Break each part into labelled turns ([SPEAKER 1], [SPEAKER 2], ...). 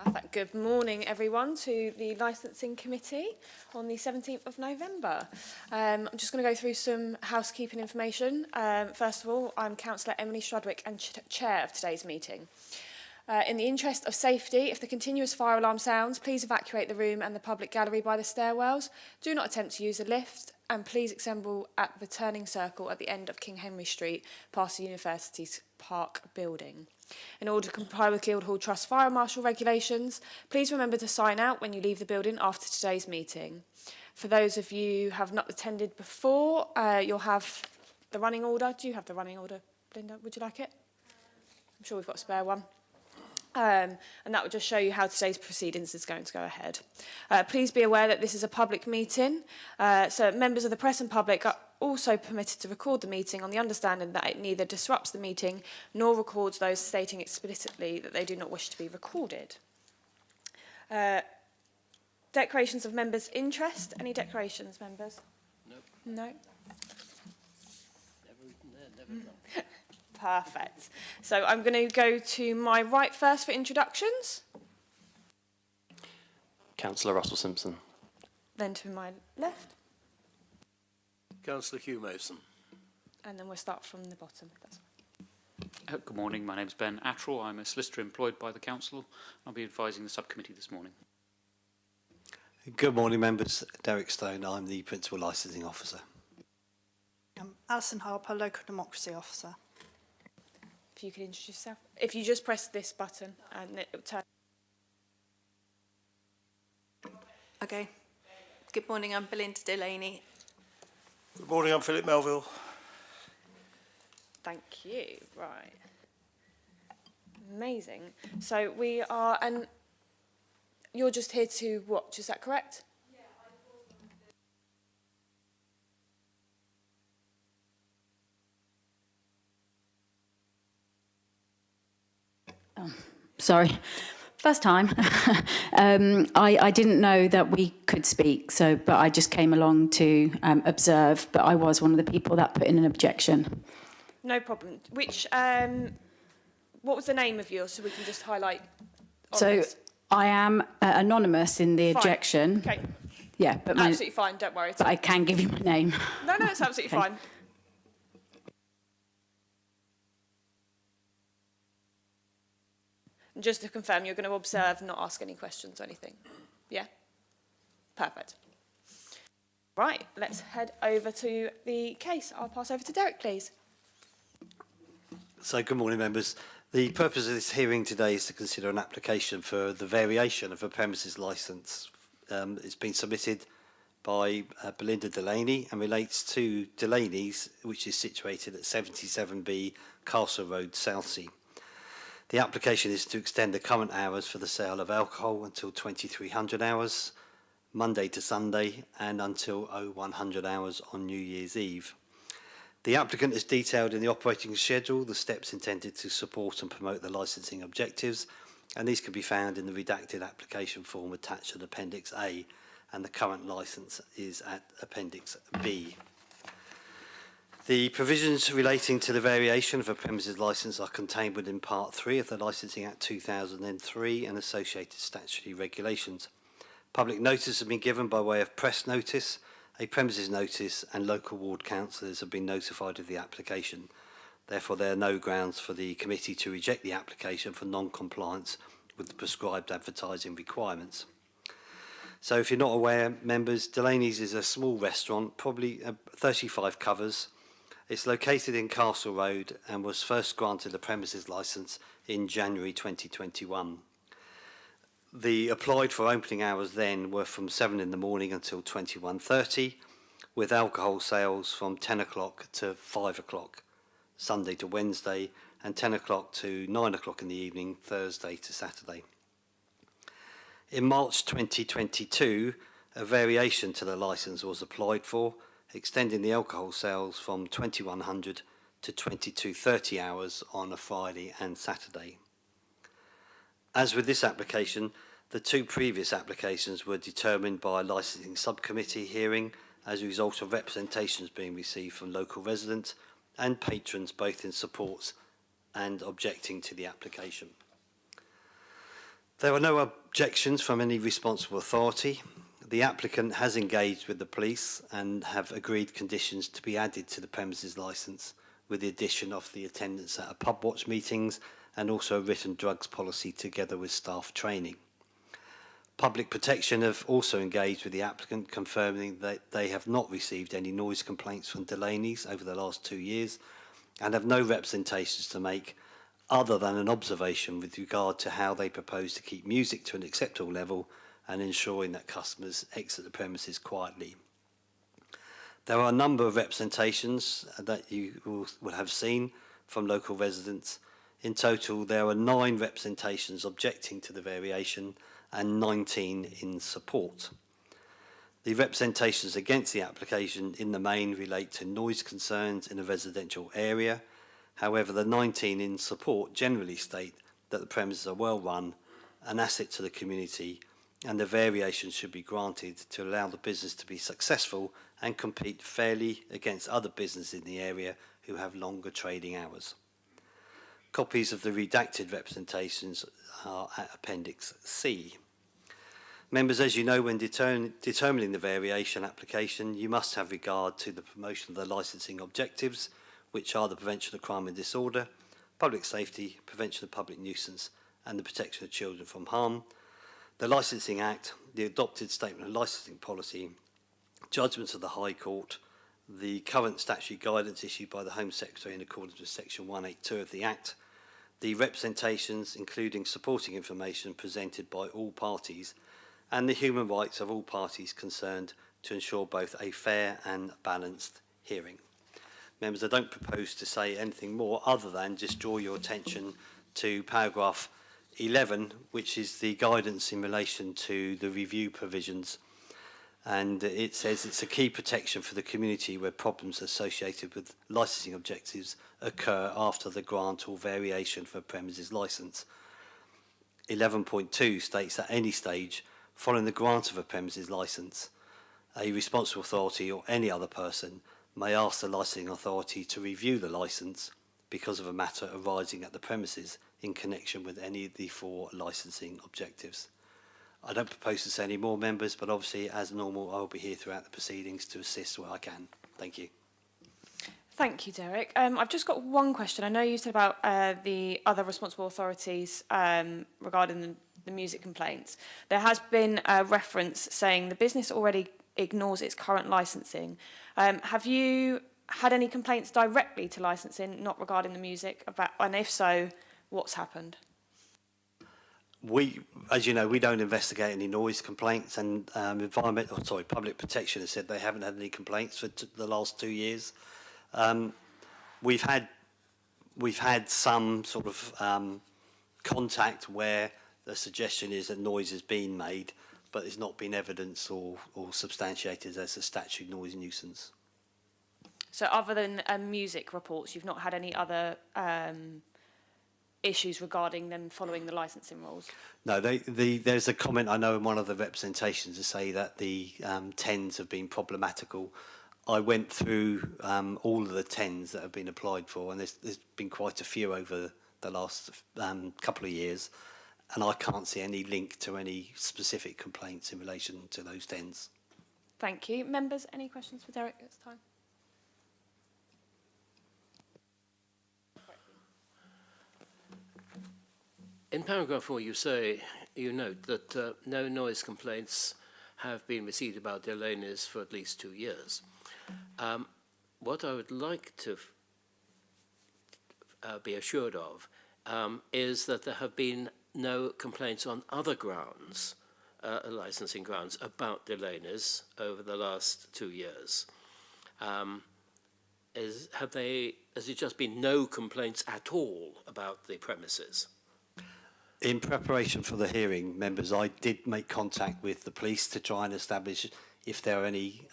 [SPEAKER 1] Perfect. Good morning, everyone, to the Licensing Committee on the 17th of November. I'm just going to go through some housekeeping information. First of all, I'm Councillor Emily Strudwick and Chair of today's meeting. In the interest of safety, if the continuous fire alarm sounds, please evacuate the room and the public gallery by the stairwells. Do not attempt to use a lift, and please assemble at the turning circle at the end of King Henry Street, past the University's Park building. In order to comply with Guildhall Trust Fire Marshal regulations, please remember to sign out when you leave the building after today's meeting. For those of you who have not attended before, you'll have the running order. Do you have the running order, Linda? Would you like it? I'm sure we've got a spare one. And that will just show you how today's proceedings is going to go ahead. Please be aware that this is a public meeting, so members of the press and public are also permitted to record the meeting on the understanding that it neither disrupts the meeting nor records those stating explicitly that they do not wish to be recorded. Declarations of members' interest. Any declarations, members? No. No?
[SPEAKER 2] Never written there, never done.
[SPEAKER 1] Perfect. So I'm going to go to my right first for introductions.
[SPEAKER 3] Councillor Russell Simpson.
[SPEAKER 1] Then to my left.
[SPEAKER 2] Councillor Hugh Mason.
[SPEAKER 1] And then we'll start from the bottom. That's
[SPEAKER 4] Good morning, my name is Ben Attrell. I'm a solicitor employed by the Council. I'll be advising the subcommittee this morning.
[SPEAKER 5] Good morning, members. Derek Stone, I'm the Principal Licensing Officer.
[SPEAKER 6] Alison Harper, Local Democracy Officer.
[SPEAKER 1] If you could introduce yourself. If you just press this button and it will turn.
[SPEAKER 7] Okay. Good morning, I'm Belinda Delaney.
[SPEAKER 2] Good morning, I'm Philip Melville.
[SPEAKER 1] Thank you. Right. Amazing. So we are, and you're just here to watch, is that correct?
[SPEAKER 8] Sorry, first time. I didn't know that we could speak, but I just came along to observe, but I was one of the people that put in an objection.
[SPEAKER 1] No problem. Which, what was the name of yours, so we can just highlight on
[SPEAKER 8] So
[SPEAKER 1] this?
[SPEAKER 8] I am anonymous in the
[SPEAKER 1] Fine.
[SPEAKER 8] objection.
[SPEAKER 1] Okay,
[SPEAKER 8] Yeah, but
[SPEAKER 1] absolutely fine, don't worry.
[SPEAKER 8] but I can give you my name.
[SPEAKER 1] No, it's absolutely
[SPEAKER 8] Okay.
[SPEAKER 1] fine. And just to confirm, you're going to observe, not ask any questions or anything? Yeah? Perfect. Right, let's head over to the case. I'll pass over to Derek, please.
[SPEAKER 5] So, good morning, members. The purpose of this hearing today is to consider an application for the variation of a premises licence. It's been submitted by Belinda Delaney and relates to Delaney's, which is situated at 77B Castle Road, Southsea. The application is to extend the current hours for the sale of alcohol until 2300 hours, Monday to Sunday, and until 0100 hours on New Year's Eve. The applicant has detailed in the operating schedule the steps intended to support and promote the licensing objectives, and these can be found in the redacted application form attached to Appendix A, and the current licence is at Appendix B. The provisions relating to the variation of a premises licence are contained within Part 3 of the Licensing Act 2003 and associated statutory regulations. Public notice has been given by way of press notice, a premises notice, and local ward councillors have been notified of the application. Therefore, there are no grounds for the committee to reject the application for non-compliance with the prescribed advertising requirements. So if you're not aware, members, Delaney's is a small restaurant, probably 35 covers. It's located in Castle Road and was first granted a premises licence in January 2021. The applied for opening hours then were from 7 in the morning until 21:30, with alcohol sales from 10 o'clock to 5 o'clock, Sunday to Wednesday, and 10 o'clock to 9 o'clock in the evening, Thursday to Saturday. In March 2022, a variation to the licence was applied for, extending the alcohol sales from 2100 to 22:30 hours on a Friday and Saturday. As with this application, the two previous applications were determined by a licensing subcommittee hearing as a result of representations being received from local residents and patrons, both in support and objecting to the application. There are no objections from any responsible authority. The applicant has engaged with the police and have agreed conditions to be added to the premises licence, with the addition of the attendance at pub watch meetings and also a written drugs policy together with staff training. Public Protection have also engaged with the applicant, confirming that they have not received any noise complaints from Delaney's over the last 2 years and have no representations to make other than an observation with regard to how they propose to keep music to an acceptable level and ensuring that customers exit the premises quietly. There are a number of representations that you will have seen from local residents. In total, there are 9 representations objecting to the variation and 19 in support. The representations against the application in the main relate to noise concerns in a residential area. However, the 19 in support generally state that the premises are well run, an asset to the community, and the variation should be granted to allow the business to be successful and compete fairly against other businesses in the area who have longer trading hours. Copies of the redacted representations are at Appendix C. Members, as you know, when determining the variation application, you must have regard to the promotion of the licensing objectives, which are the prevention of crime and disorder, public safety, prevention of public nuisance, and the protection of children from harm. The Licensing Act, the adopted statement of licensing policy, judgments of the High Court, the current statutory guidance issued by the Home Secretary in accordance with Section 182 of the Act, the representations, including supporting information presented by all parties, and the human rights of all parties concerned to ensure both a fair and balanced hearing. Members, I don't propose to say anything more other than just draw your attention to paragraph 11, which is the guidance in relation to the review provisions. And it says it's a key protection for the community where problems associated with licensing objectives occur after the grant or variation for a premises licence. 11.2 states at any stage following the grant of a premises licence, a responsible authority or any other person may ask the licensing authority to review the licence because of a matter arising at the premises in connection with any of the 4 licensing objectives. I don't propose to say any more, members, but obviously, as normal, I will be here throughout the proceedings to assist where I can. Thank you.
[SPEAKER 1] Thank you, Derek. I've just got one question. I know you said about the other responsible authorities regarding the music complaints. There has been a reference saying the business already ignores its current licensing. Have you had any complaints directly to licensing, not regarding the music, and if so, what's happened?
[SPEAKER 5] As you know, we don't investigate any noise complaints, and Public Protection has said they haven't had any complaints for the last 2 years. We've had some sort of contact where the suggestion is that noise has been made, but it's not been evidenced or substantiated as a statutory noise nuisance.
[SPEAKER 1] So other than music reports, you've not had any other issues regarding them following the licensing rules?
[SPEAKER 5] No, there's a comment I know in one of the representations to say that the 10s have been problematical. I went through all of the 10s that have been applied for, and there's been quite a few over the last couple of years, and I can't see any link to any specific complaints in relation to those 10s.
[SPEAKER 1] Thank you. Members, any questions for Derek at this time?
[SPEAKER 2] In paragraph 4, you note that no noise complaints have been received about Delaney's for at least 2 years. What I would like to be assured of is that there have been no complaints on other grounds, licensing grounds, about Delaney's over the last 2 years. Has it just been no complaints at all about the premises?
[SPEAKER 5] In preparation for the hearing, members, I did make contact with the police to try and establish if there are any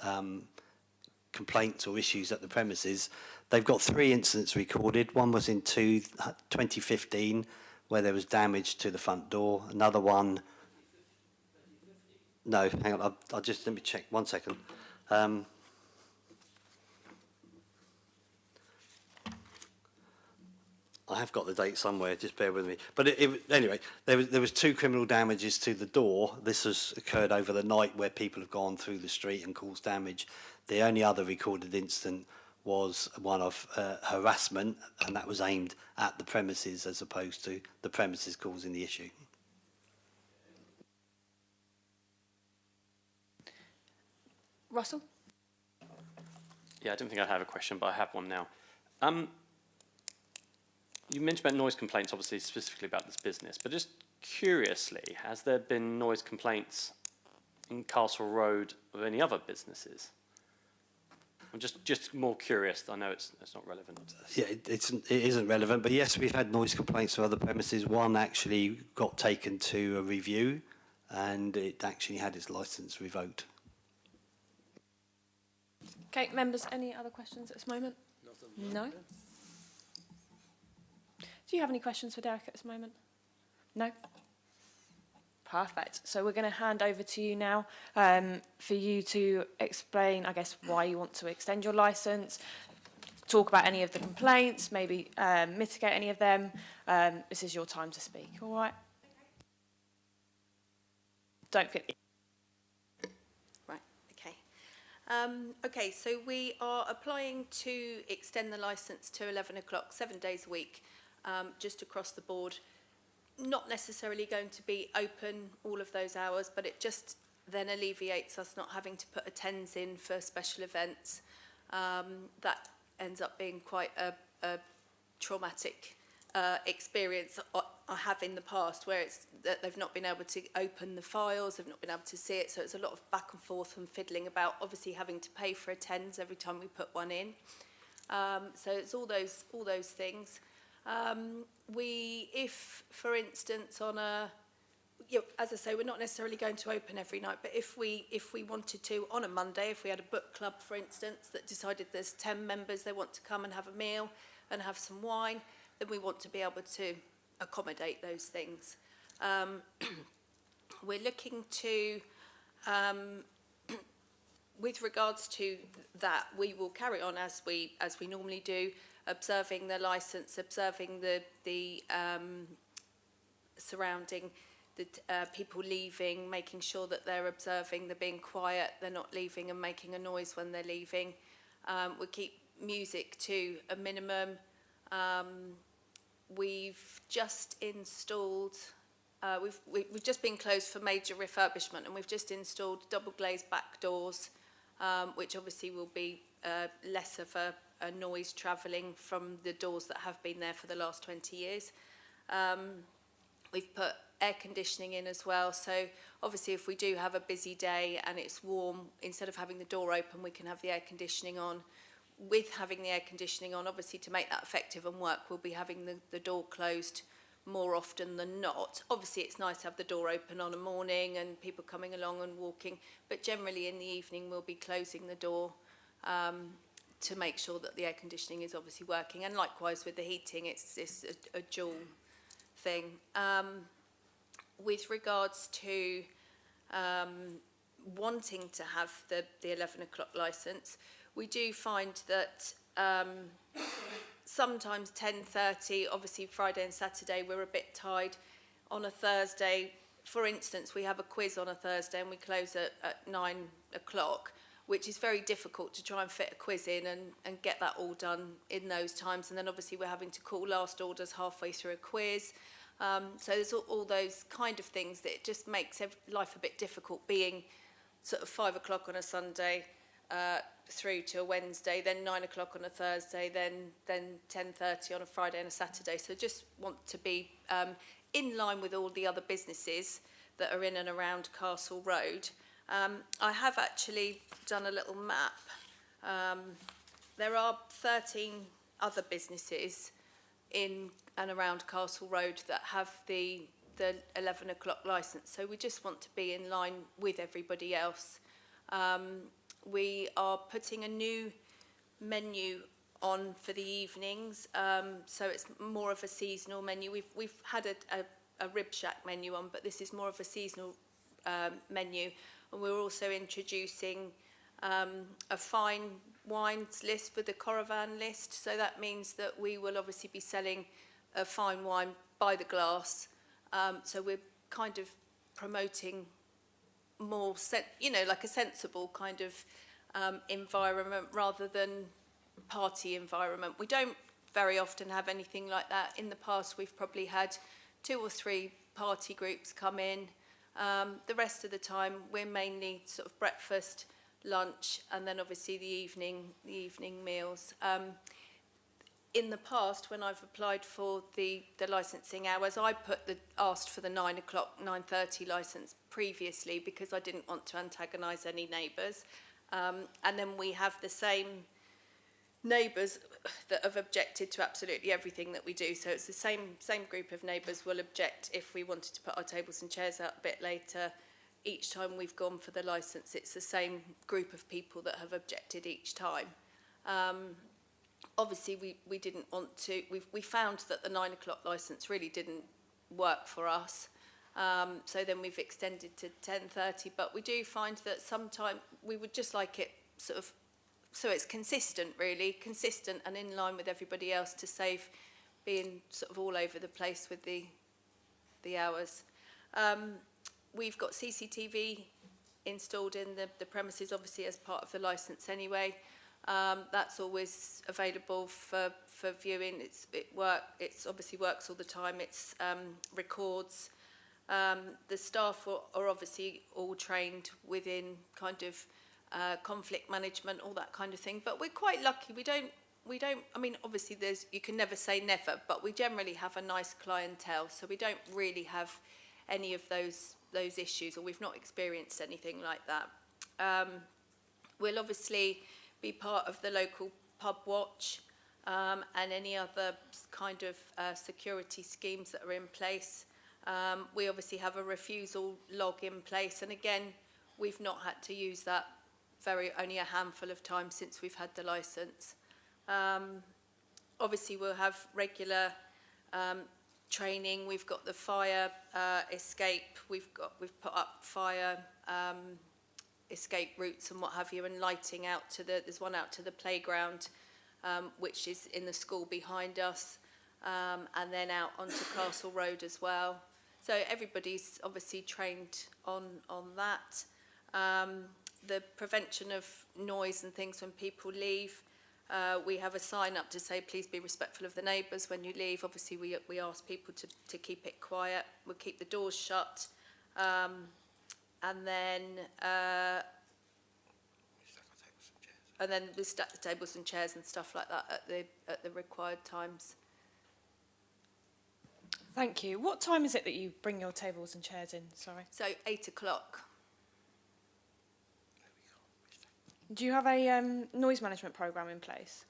[SPEAKER 5] complaints or issues at the premises. They've got 3 incidents recorded. One was in 2015, where there was damage to the front door. Another one... No, hang on, I'll just, let me check, 1 second. I have got the date somewhere. Just bear with me. But anyway, there was 2 criminal damages to the door. This has occurred over the night where people have gone through the street and caused damage. The only other recorded incident was one of harassment, and that was aimed at the premises as opposed to the premises causing the issue.
[SPEAKER 1] Russell?
[SPEAKER 3] Yeah, I don't think I have a question, but I have one now. You mentioned about noise complaints, obviously specifically about this business, but just curiously, has there been noise complaints in Castle Road of any other businesses? I'm just more curious. I know it's not relevant.
[SPEAKER 5] Yeah, it isn't relevant, but yes, we've had noise complaints from other premises. One actually got taken to a review, and it actually had its licence revoked.
[SPEAKER 1] Okay, members, any other questions at this moment? No? Do you have any questions for Derek at this moment? No? Perfect. So we're going to hand over to you now for you to explain, I guess, why you want to extend your licence, talk about any of the complaints, maybe mitigate any of them. This is your time to speak, all right? Don't feel...
[SPEAKER 7] Right, okay. Okay, so we are applying to extend the licence to 11 o'clock, 7 days a week, just across the board. Not necessarily going to be open all of those hours, but it just then alleviates us not having to put attends in for special events. That ends up being quite a traumatic experience I have in the past, where it's that they've not been able to open the files, they've not been able to see it, so it's a lot of back and forth and fiddling about, obviously having to pay for attends every time we put one in. So it's all those things. If, for instance, on a, as I say, we're not necessarily going to open every night, but if we wanted to, on a Monday, if we had a book club, for instance, that decided there's 10 members, they want to come and have a meal and have some wine, then we want to be able to accommodate those things. We're looking to, with regards to that, we will carry on as we normally do, observing the licence, observing the surrounding the people leaving, making sure that they're observing, they're being quiet, they're not leaving and making a noise when they're leaving. We keep music to a minimum. We've just installed, we've just been closed for major refurbishment, and we've just installed double glazed back doors, which obviously will be less of a noise travelling from the doors that have been there for the last 20 years. We've put air conditioning in as well, so obviously if we do have a busy day and it's warm, instead of having the door open, we can have the air conditioning on. With having the air conditioning on, obviously to make that effective and work, we'll be having the door closed more often than not. Obviously it's nice to have the door open on a morning and people coming along and walking, but generally in the evening we'll be closing the door to make sure that the air conditioning is obviously working, and likewise with the heating, it's a dual thing. With regards to wanting to have the 11 o'clock licence, we do find that sometimes 10:30, obviously Friday and Saturday we're a bit tied. On a Thursday, for instance, we have a quiz on a Thursday and we close at 9 o'clock, which is very difficult to try and fit a quiz in and get that all done in those times. And then obviously we're having to call last orders halfway through a quiz. So there's all those kind of things that it just makes life a bit difficult, being sort of 5 o'clock on a Sunday through to a Wednesday, then 9 o'clock on a Thursday, then 10:30 on a Friday and a Saturday. So just want to be in line with all the other businesses that are in and around Castle Road. I have actually done a little map. There are 13 other businesses in and around Castle Road that have the 11 o'clock licence, so we just want to be in line with everybody else. We are putting a new menu on for the evenings, so it's more of a seasonal menu. We've had a Rib Shack menu on, but this is more of a seasonal menu. And we're also introducing a fine wines list for the Coravan list. So that means that we will obviously be selling fine wine by the glass. So we're kind of promoting more, like a sensible kind of environment rather than party environment. We don't very often have anything like that. In the past, we've probably had 2 or 3 party groups come in. The rest of the time, we're mainly sort of breakfast, lunch, and then obviously the evening meals. In the past, when I've applied for the licensing hours, I asked for the 9 o'clock, 9:30 licence previously because I didn't want to antagonise any neighbours. And then we have the same neighbours that have objected to absolutely everything that we do. So it's the same group of neighbours will object if we wanted to put our tables and chairs out a bit later. Each time we've gone for the licence, it's the same group of people that have objected each time. Obviously, we didn't want to. We found that the 9 o'clock licence really didn't work for us. So then we've extended to 10:30. But we do find that sometimes we would just like it sort of, so it's consistent, really, consistent and in line with everybody else to save being sort of all over the place with the hours. We've got CCTV installed in the premises, obviously, as part of the licence anyway. That's always available for viewing. It's obviously works all the time. It's records. The staff are obviously all trained within kind of conflict management, all that kind of thing. But we're quite lucky. We don't. I mean, obviously, you can never say never, but we generally have a nice clientele, so we don't really have any of those issues, or we've not experienced anything like that. We'll obviously be part of the local pub watch and any other kind of security schemes that are in place. We obviously have a refusal log in place, and again, we've not had to use that only a handful of times since we've had the licence. Obviously, we'll have regular training. We've got the fire escape. We've put up fire escape routes and what have you, and lighting out to there's one out to the playground, which is in the school behind us, and then out onto Castle Road as well. So everybody's obviously trained on that. The prevention of noise and things when people leave. We have a sign up to say, please be respectful of the neighbours when you leave. Obviously, we ask people to keep it quiet. We'll keep the doors shut. And then we stack the tables and chairs and stuff like that at the required times.
[SPEAKER 1] Thank you. What time is it that you bring your tables and chairs in? Sorry.
[SPEAKER 7] So 8 o'clock.
[SPEAKER 1] Do you have a noise management programme in place?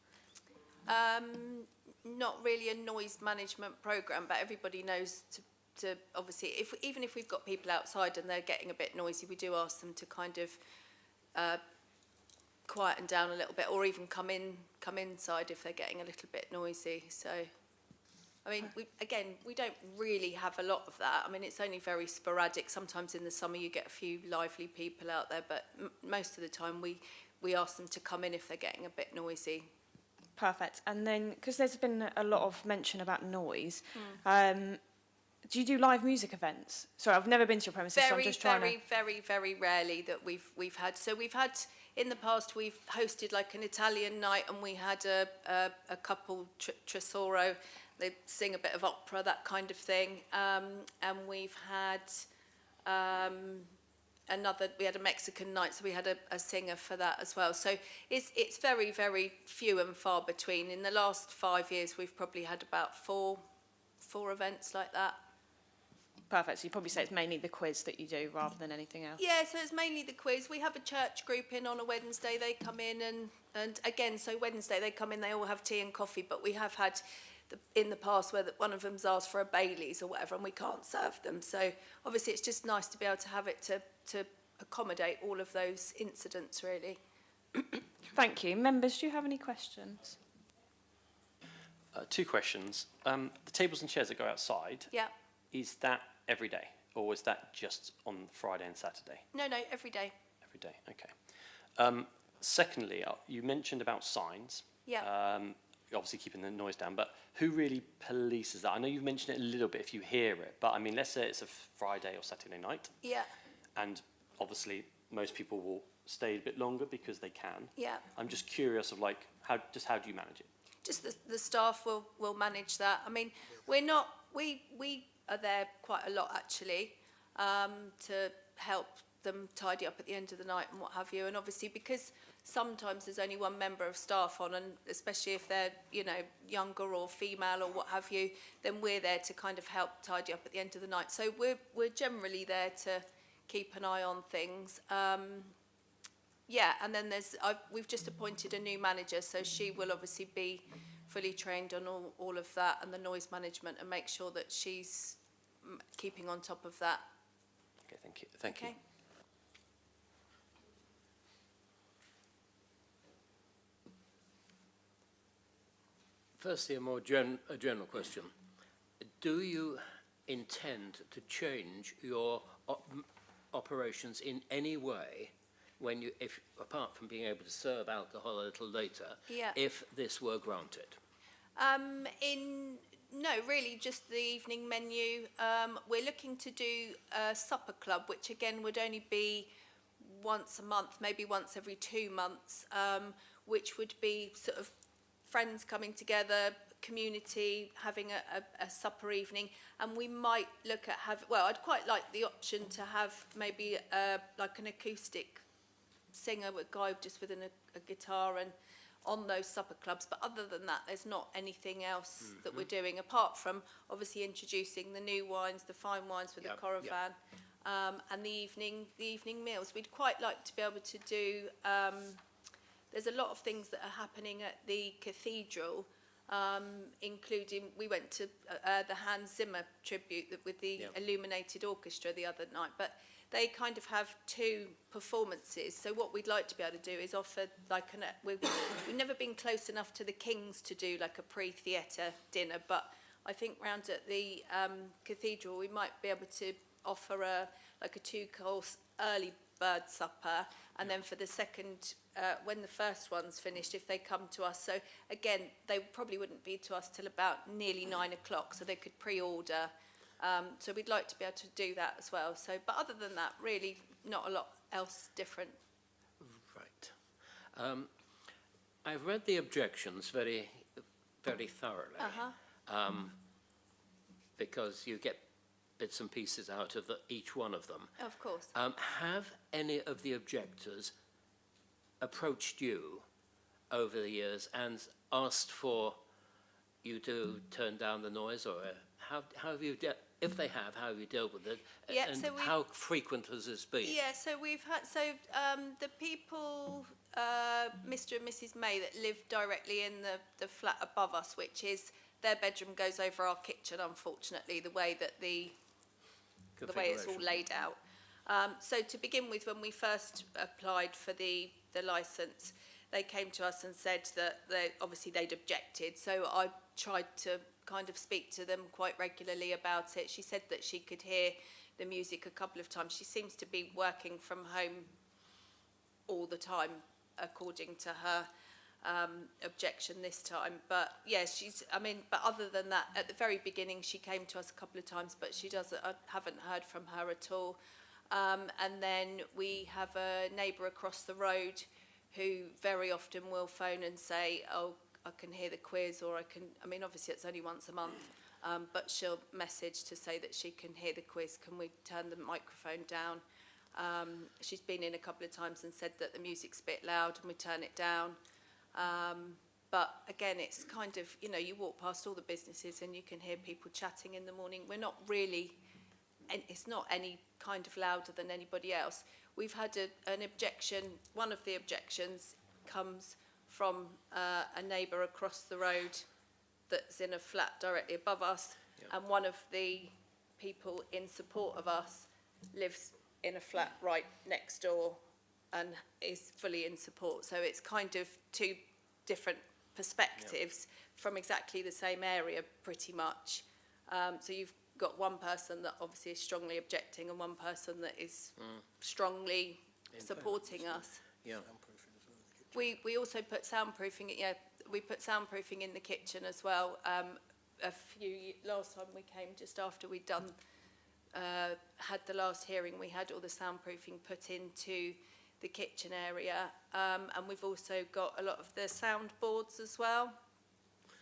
[SPEAKER 7] Not really a noise management programme, but everybody knows to obviously, even if we've got people outside and they're getting a bit noisy, we do ask them to kind of quieten down a little bit, or even come inside if they're getting a little bit noisy. So, I mean, we don't really have a lot of that. I mean, it's only very sporadic. Sometimes in the summer you get a few lively people out there, but most of the time we ask them to come in if they're getting a bit noisy.
[SPEAKER 1] Perfect. And then, because there's been a lot of mention about noise, do you do live music events? Sorry, I've never been to your premises, so I'm just trying to...
[SPEAKER 7] Very rarely that we've had. So we've had, in the past, we've hosted like an Italian night, and we had a couple, Tresoro, they sing a bit of opera, that kind of thing. And we've had we had a Mexican night, so we had a singer for that as well. So it's very, very few and far between. In the last 5 years, we've probably had about four events like that.
[SPEAKER 1] Perfect. So you probably say it's mainly the quiz that you do rather than anything else.
[SPEAKER 7] Yeah, so it's mainly the quiz. We have a church group in on a Wednesday. They come in and again, so Wednesday they come in, they all have tea and coffee, but we have had in the past where one of them's asked for a Baileys or whatever, and we can't serve them. So obviously it's just nice to be able to have it to accommodate all of those incidents, really.
[SPEAKER 1] Thank you. Members, do you have any questions?
[SPEAKER 3] 2 questions. The tables and chairs that go outside,
[SPEAKER 7] Yeah.
[SPEAKER 3] is that every day, or is that just on Friday and Saturday?
[SPEAKER 7] No, every day.
[SPEAKER 3] Every day, okay. Secondly, you mentioned about signs.
[SPEAKER 7] Yeah.
[SPEAKER 3] obviously keeping the noise down, but who really polices that? I know you've mentioned it a little bit if you hear it, but I mean, let's say it's a Friday or Saturday night,
[SPEAKER 7] Yeah,
[SPEAKER 3] and obviously most people will stay a bit longer because they can.
[SPEAKER 7] yeah.
[SPEAKER 3] I'm just curious of like, how do you manage it?
[SPEAKER 7] Just the staff will manage that. I mean, we are there quite a lot actually, to help them tidy up at the end of the night and what have you. And obviously because sometimes there's only one member of staff on, and especially if they're, you know, younger or female or what have you, then we're there to kind of help tidy up at the end of the night. So we're generally there to keep an eye on things. Yeah, and then we've just appointed a new manager, so she will obviously be fully trained on all of that and the noise management, and make sure that she's keeping on top of that.
[SPEAKER 3] Okay, thank you. Thank you.
[SPEAKER 2] Firstly, a more general question. Do you intend to change your operations in any way when you, if apart from being able to serve alcohol a little later,
[SPEAKER 7] Yeah.
[SPEAKER 2] if this were granted?
[SPEAKER 7] No, really, just the evening menu. We're looking to do a supper club, which again would only be once a month, maybe once every 2 months, which would be sort of friends coming together, community, having a supper evening. And we might look at I'd quite like the option to have maybe like an acoustic singer, with guy just with a guitar and on those supper clubs. But other than that, there's not anything else that we're doing, apart from obviously introducing the new wines, the fine wines with the Coravan, and the evening meals. We'd quite like to be able to do, there's a lot of things that are happening at the cathedral, including, we went to the Hans Zimmer tribute with the illuminated orchestra the other night, but they kind of have 2 performances. So what we'd like to be able to do is offer like we've never been close enough to the Kings to do like a pre-theatre dinner, but I think round at the cathedral we might be able to offer a 2-course early bird supper, and then for the second, when the first one's finished, if they come to us. So again, they probably wouldn't be to us till about nearly 9 o'clock, so they could pre-order. So we'd like to be able to do that as well. So, but other than that, really not a lot else different.
[SPEAKER 2] Right. I've read the objections very, very thoroughly, because you get bits and pieces out of each one of them.
[SPEAKER 7] Of course.
[SPEAKER 2] Have any of the objectors approached you over the years and asked for you to turn down the noise, or how have you if they have, how have you dealt with it?
[SPEAKER 7] Yeah,
[SPEAKER 2] and
[SPEAKER 7] so
[SPEAKER 2] how frequent has this been?
[SPEAKER 7] Yeah, so we've had, the people, Mr. and Mrs. May, that live directly in the flat above us, which is, their bedroom goes over our kitchen, unfortunately, the way that the way it's all laid out. So to begin with, when we first applied for the licence, they came to us and said that they'd objected. So I tried to kind of speak to them quite regularly about it. She said that she could hear the music a couple of times. She seems to be working from home all the time, according to her objection this time. But yeah, but other than that, at the very beginning she came to us a couple of times, but I haven't heard from her at all. And then we have a neighbour across the road who very often will phone and say, oh, I can hear the quiz, or obviously it's only once a month, but she'll message to say that she can hear the quiz. Can we turn the microphone down? She's been in a couple of times and said that the music's a bit loud and we turn it down. But again, it's kind of, you walk past all the businesses and you can hear people chatting in the morning. We're not really, and it's not any kind of louder than anybody else. We've had an objection. One of the objections comes from a neighbour across the road that's in a flat directly above us, and one of the people in support of us lives in a flat right next door and is fully in support. So it's kind of 2 different perspectives from exactly the same area, pretty much. So you've got one person that obviously is strongly objecting and one person that is strongly supporting us.
[SPEAKER 2] Yeah.
[SPEAKER 7] We also put soundproofing. we put soundproofing in the kitchen as well. Last time we came, just after we'd done had the last hearing, we had all the soundproofing put into the kitchen area, and we've also got a lot of the soundboards as well.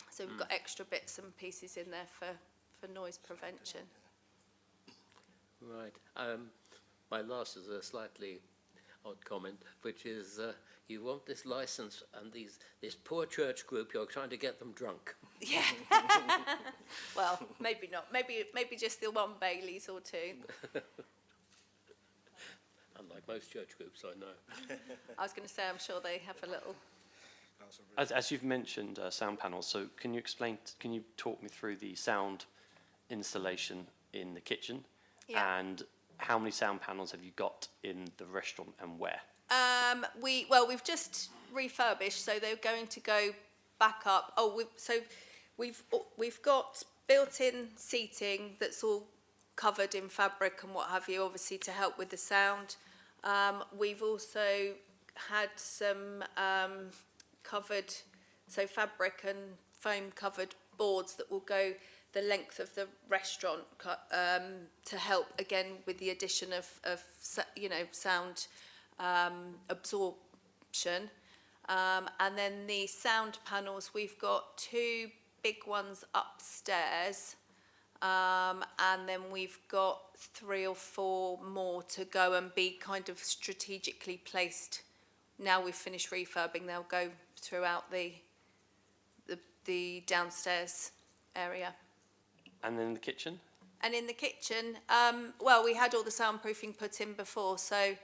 [SPEAKER 7] So we've got extra bits and pieces in there for noise prevention.
[SPEAKER 2] Right. My last is a slightly odd comment, which is you want this license and this poor church group, you're trying to get them drunk.
[SPEAKER 7] Yeah. Well, maybe not. Maybe just the one Baileys or two.
[SPEAKER 2] Unlike most church groups I know.
[SPEAKER 7] I was going to say, I'm sure they have a little.
[SPEAKER 3] As you've mentioned sound panels, so can you talk me through the sound installation in the kitchen?
[SPEAKER 7] Yeah.
[SPEAKER 3] And how many sound panels have you got in the restaurant and where?
[SPEAKER 7] We've just refurbished, so they're going to go back up. We've got built-in seating that's all covered in fabric and what have you, obviously to help with the sound. We've also had some covered, so fabric and foam covered boards that will go the length of the restaurant to help again with the addition of sound absorption. And then the sound panels, we've got 2 big ones upstairs, and then we've got 3 or 4 more to go and be kind of strategically placed. Now we've finished refurbing, they'll go throughout the downstairs area.
[SPEAKER 3] And then in the kitchen?
[SPEAKER 7] And in the kitchen, we had all the soundproofing put in before, so,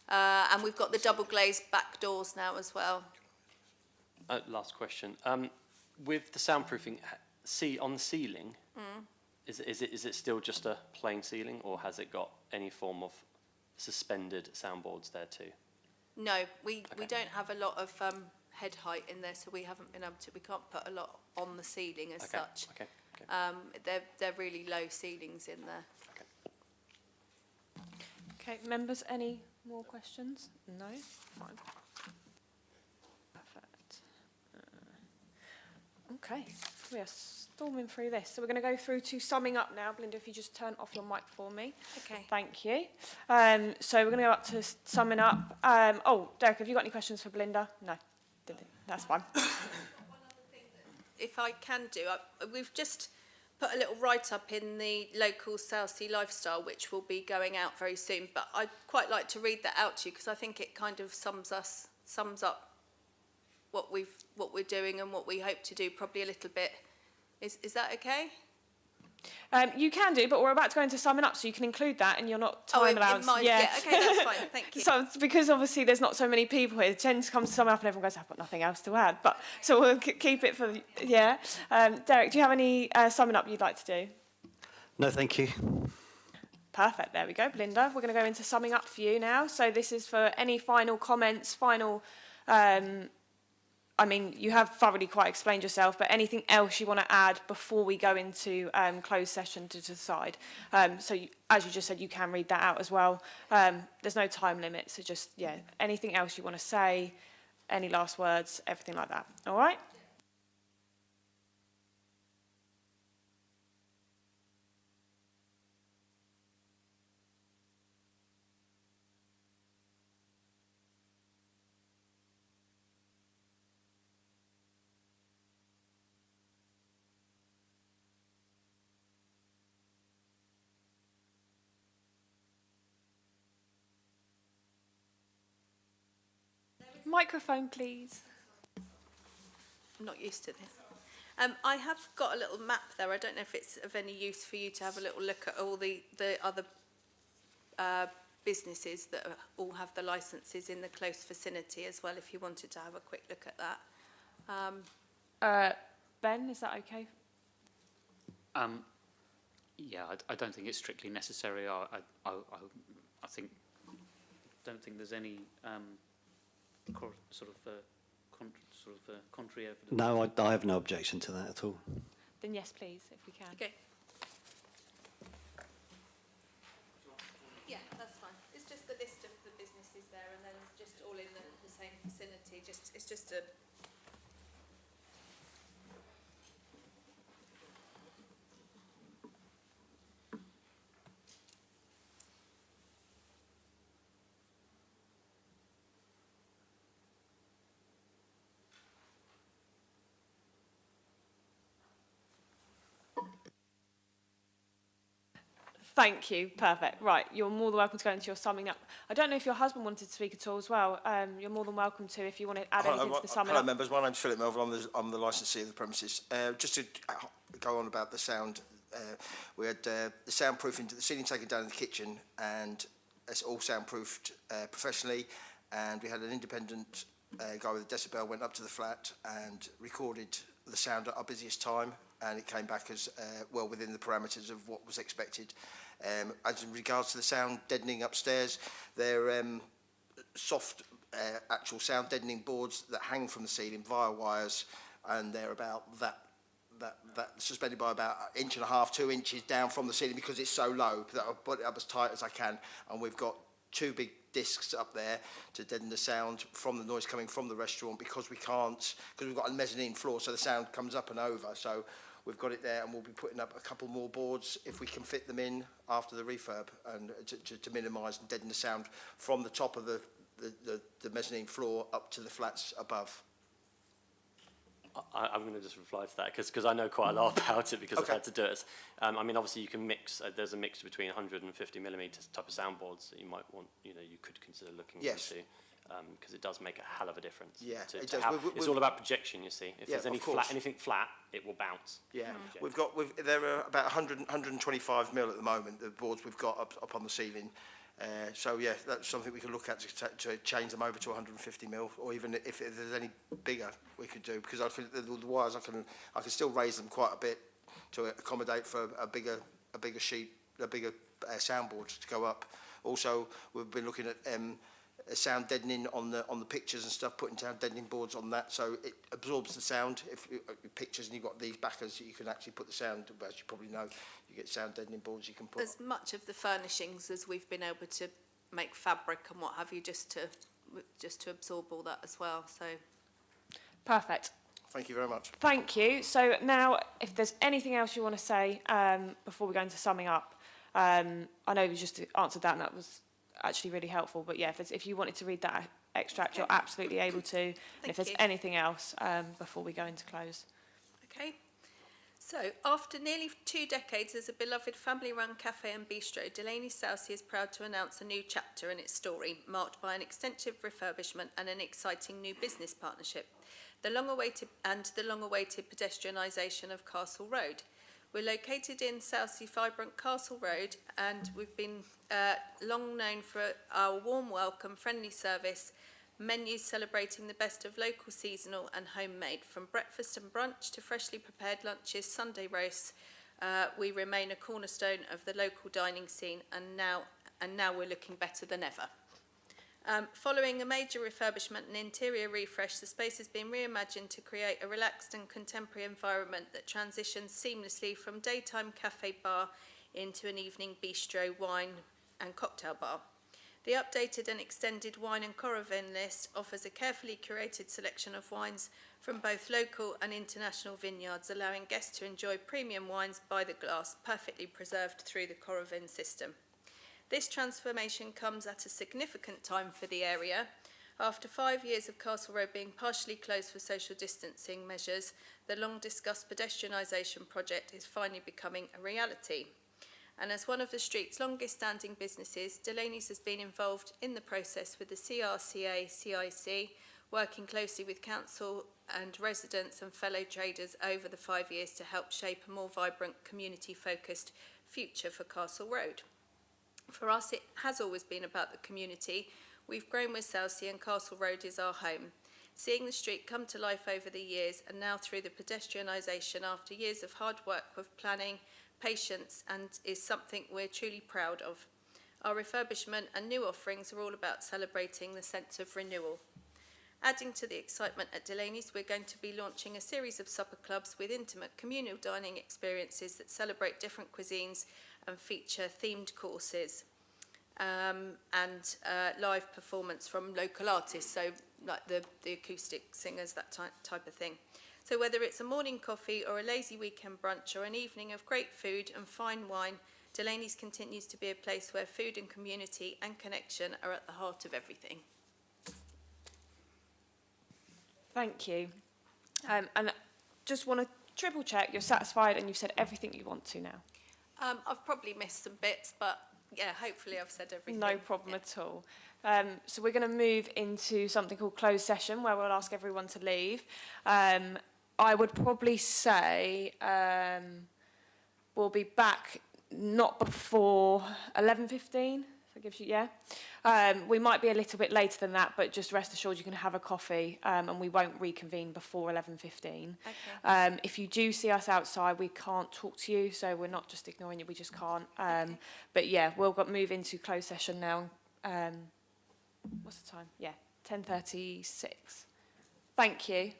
[SPEAKER 7] and we've got the double glazed back doors now as well.
[SPEAKER 3] Last question. With the soundproofing, on the ceiling, is it still just a plain ceiling, or has it got any form of suspended soundboards there too?
[SPEAKER 7] No, we don't have a lot of head height in there, so we haven't been able to. We can't put a lot on the ceiling as such.
[SPEAKER 3] Okay.
[SPEAKER 7] They're really low ceilings in there.
[SPEAKER 1] Okay, members, any more questions? No? Fine. Perfect. Okay, we are storming through this. So we're going to go through to summing up now. Belinda, if you just turn off your mic for me.
[SPEAKER 7] Okay.
[SPEAKER 1] Thank you. So we're going to go up to summing up. Derek, have you got any questions for Belinda? No. That's fine.
[SPEAKER 7] One other thing that, if I can do, we've just put a little write-up in the local Southsea Lifestyle, which will be going out very soon. But I'd quite like to read that out to you because I think it kind of sums up what we're doing and what we hope to do. Probably a little bit. Is that okay?
[SPEAKER 1] You can do, but we're about to go into summing up, so you can include that, and you're not time allowance.
[SPEAKER 7] Yeah, okay, that's fine. Thank you.
[SPEAKER 1] So because obviously there's not so many people here, it tends to come to summing up, and everyone goes, "I've got nothing else to add." But so we'll keep it for Derek, do you have any summing up you'd like to do?
[SPEAKER 5] No, thank you.
[SPEAKER 1] Perfect. There we go, Belinda. We're going to go into summing up for you now. So this is for any final comments, you have thoroughly quite explained yourself, but anything else you want to add before we go into closed session to decide? As you just said, you can read that out as well. There's no time limit, so just, anything else you want to say, any last words, everything like that. All right? Microphone, please.
[SPEAKER 7] I'm not used to this. I have got a little map there. I don't know if it's of any use for you to have a little look at all the other businesses that all have the licences in the close vicinity as well, if you wanted to have a quick look at that.
[SPEAKER 1] Ben, is that okay?
[SPEAKER 4] I don't think it's strictly necessary. I don't think there's any contrary evidence.
[SPEAKER 5] No, I have no objection to that at all.
[SPEAKER 1] Then yes, please, if we can.
[SPEAKER 7] Okay. Yeah, that's fine. It's just the list of the businesses there, and then just all in the same vicinity. It's just a
[SPEAKER 1] Thank you. Perfect. Right, you're more than welcome to go into your summing up. I don't know if your husband wanted to speak at all as well. You're more than welcome to if you want to add anything to the summing
[SPEAKER 9] Hello,
[SPEAKER 1] up.
[SPEAKER 9] members. My name's Philip Melville. I'm the licensee of the premises. Just to go on about the sound, we had the soundproofing, the ceiling taken down in the kitchen, and it's all soundproofed professionally. And we had an independent guy with a decibel went up to the flat and recorded the sound at our busiest time, and it came back as well within the parameters of what was expected. As in regards to the sound deadening upstairs, they're soft actual sound deadening boards that hang from the ceiling via wires, and they're about that suspended by about 1.5 inches, 2 inches down from the ceiling because it's so low that I'll put it up as tight as I can. And we've got 2 big discs up there to deaden the sound from the noise coming from the restaurant, because we've got a mezzanine floor, so the sound comes up and over. So we've got it there, and we'll be putting up a couple more boards if we can fit them in after the refurb, and to minimise and deaden the sound from the top of the mezzanine floor up to the flats above.
[SPEAKER 3] I'm going to just reply to that because I know quite a lot about it because I've had to do it. I mean, obviously you can mix. There's a mixture between 150 millimeters type of soundboards that you might want. You could consider looking into because it does make a hell of a difference.
[SPEAKER 9] Yeah,
[SPEAKER 3] it does. It's all about projection. You see, if there's anything flat, it will bounce.
[SPEAKER 9] Yeah, there are about 125 mil at the moment. The boards we've got up on the ceiling. So yeah, that's something we can look at to change them over to 150 mil, or even if there's any bigger, we could do, because the wires I can still raise them quite a bit to accommodate for a bigger sheet, a bigger soundboard to go up. Also, we've been looking at sound deadening on the pictures and stuff, putting sound deadening boards on that, so it absorbs the sound. If pictures and you've got these backers, you can actually put the sound, as you probably know, you get sound deadening boards you can put.
[SPEAKER 7] As much of the furnishings as we've been able to make fabric and what have you, just to absorb all that as well. So
[SPEAKER 1] Perfect.
[SPEAKER 9] Thank you very much.
[SPEAKER 1] Thank you. So now, if there's anything else you want to say before we go into summing up, I know you just answered that, and that was actually really helpful. But yeah, if you wanted to read that extract, you're absolutely able to. And if there's anything else before we go into close.
[SPEAKER 7] Okay. So, after nearly 2 decades as a beloved family-run cafe and bistro, Delaney Southsea is proud to announce a new chapter in its story, marked by an extensive refurbishment and an exciting new business partnership, the long-awaited pedestrianisation of Castle Road. We're located in Southsea vibrant Castle Road, and we've been long known for our warm welcome, friendly service, menus celebrating the best of local, seasonal and homemade. From breakfast and brunch to freshly prepared lunches, Sunday roasts, we remain a cornerstone of the local dining scene, and now we're looking better than ever. Following a major refurbishment and interior refresh, the space has been reimagined to create a relaxed and contemporary environment that transitions seamlessly from daytime cafe bar into an evening bistro, wine and cocktail bar. The updated and extended wine and Coravin list offers a carefully curated selection of wines from both local and international vineyards, allowing guests to enjoy premium wines by the glass, perfectly preserved through the Coravin system. This transformation comes at a significant time for the area. After 5 years of Castle Road being partially closed for social distancing measures, the long-discussed pedestrianisation project is finally becoming a reality. And as one of the street's longest-standing businesses, Delaney's has been involved in the process with the CRCA-CIC, working closely with council and residents and fellow traders over the 5 years to help shape a more vibrant, community-focused future for Castle Road. For us, it has always been about the community. We've grown with Southsea, and Castle Road is our home. Seeing the street come to life over the years, and now through the pedestrianisation after years of hard work with planning, patience, and is something we're truly proud of. Our refurbishment and new offerings are all about celebrating the sense of renewal. Adding to the excitement at Delaney's, we're going to be launching a series of supper clubs with intimate communal dining experiences that celebrate different cuisines and feature themed courses and live performance from local artists, so like the acoustic singers, that type of thing. So whether it's a morning coffee or a lazy weekend brunch or an evening of great food and fine wine, Delaney's continues to be a place where food and community and connection are at the heart of everything.
[SPEAKER 1] Thank you. And just want to triple check you're satisfied and you've said everything you want to now.
[SPEAKER 7] I've probably missed some bits, but yeah, hopefully I've said everything.
[SPEAKER 1] No problem
[SPEAKER 7] Yeah.
[SPEAKER 1] at all. So we're going to move into something called closed session, where we'll ask everyone to leave. I would probably say we'll be back not before 11:15. That gives you, yeah. We might be a little bit later than that, but just rest assured you can have a coffee, and we won't reconvene before 11:15.
[SPEAKER 7] Okay.
[SPEAKER 1] If you do see us outside, we can't talk to you, so we're not just ignoring you, we just can't. But yeah, we'll move into closed session now. What's the time? Yeah, 10:36. Thank you.